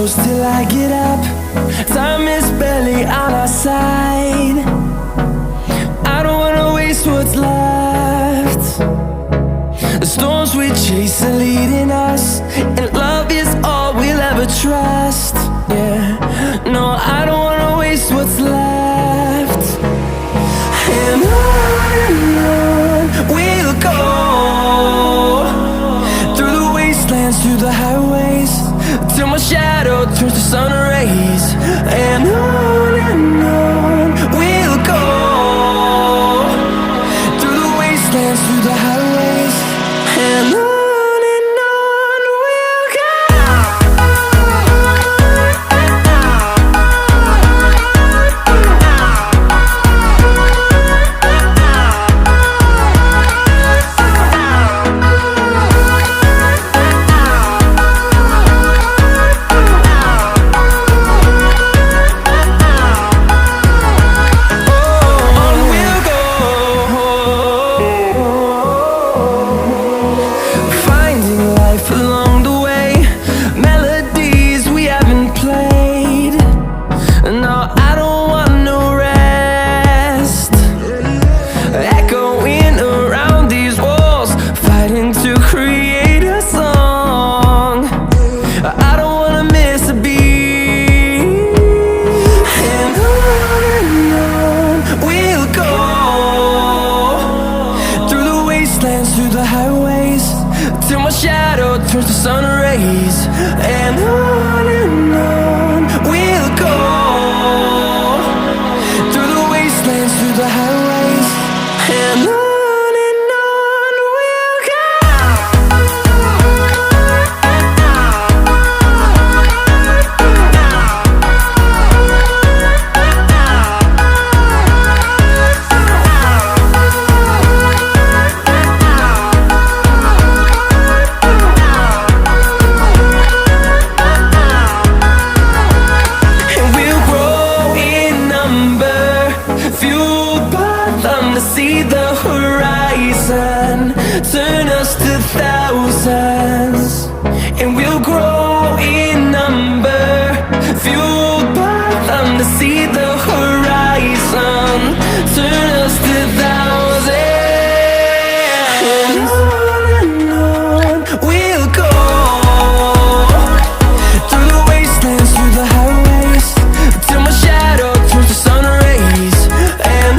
close till I get up. Time is barely on our side. I don't wanna waste what's left. The storms we chase are leading us, and love is all we'll ever trust. Yeah, no, I don't wanna waste what's left. And on we'll go, through the wastelands, through the highways, till my shadow turns to sun rays. And on we'll go, through the wastelands, through the highways, and on we'll go. Through the highways, till my shadow turns to sun rays. And on we'll go, through the wastelands, through the highways, and on we'll go. See the horizon, turn us to thousands, and we'll grow in number, fueled by them to see the horizon, turn us to thousands. And on we'll go, through the wastelands, through the highways, till my shadow turns to sun rays. And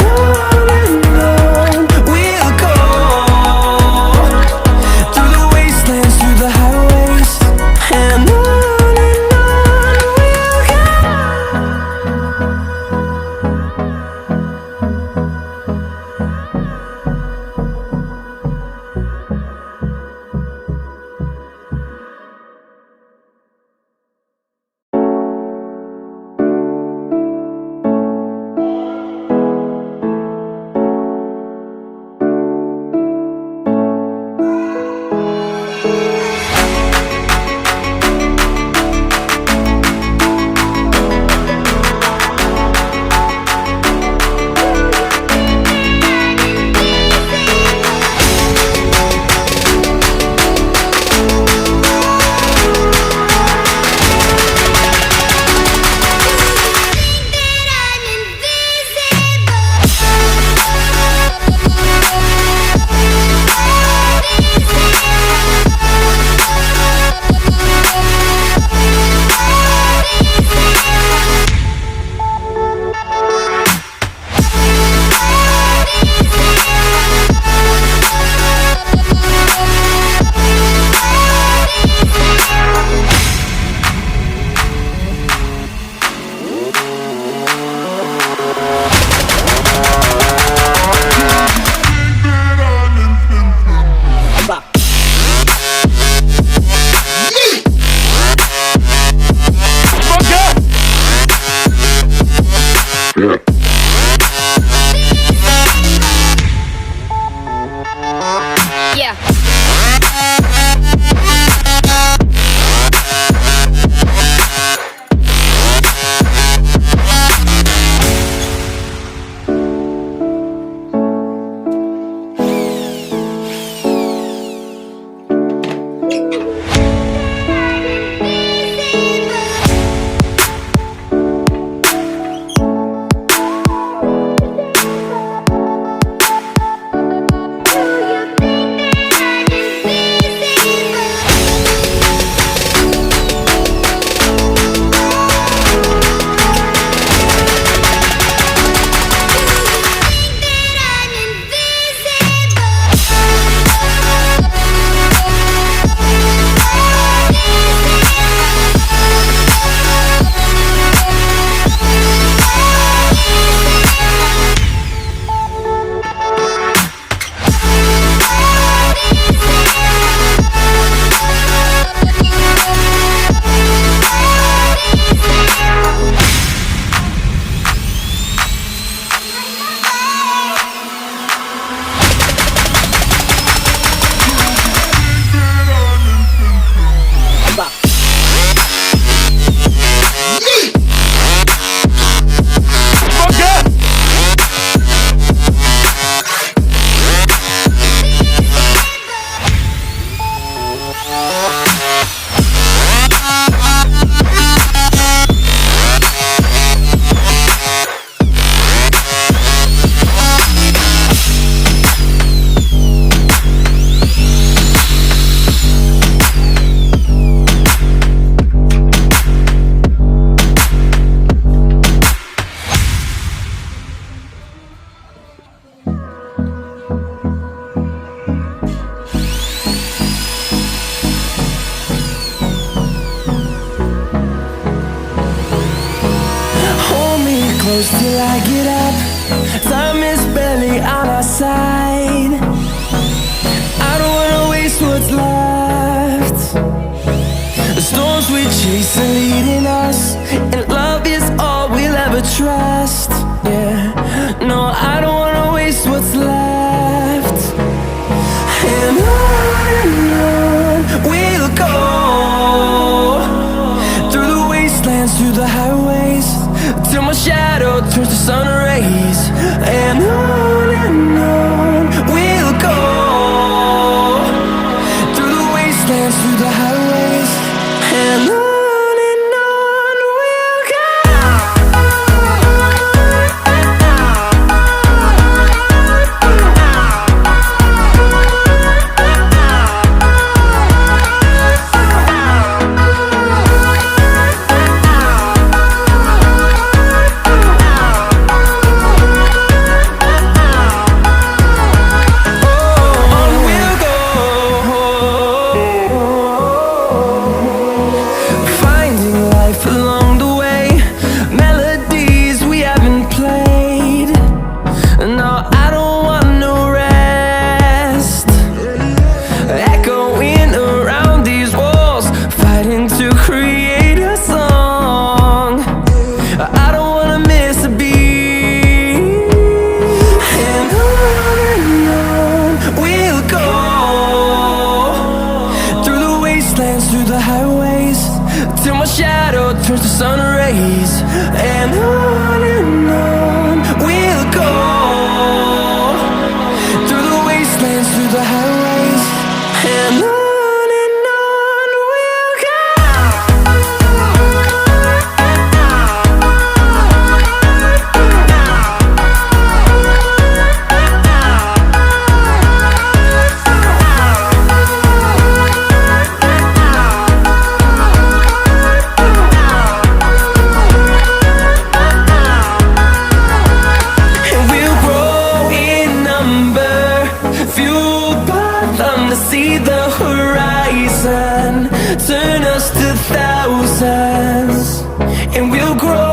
close till I get up. Time is barely on our side. I don't wanna waste what's left. The storms we chase are leading us, and love is all we'll ever trust. Yeah, no, I don't wanna waste what's left. And on we'll go, through the wastelands, through the highways, till my shadow turns to sun rays. And on we'll go, through the wastelands, through the highways, and on we'll go. Through the highways, till my shadow turns to sun rays. And on we'll go, through the wastelands, through the highways, and on we'll go. To see the horizon turn us to thousands, and we'll grow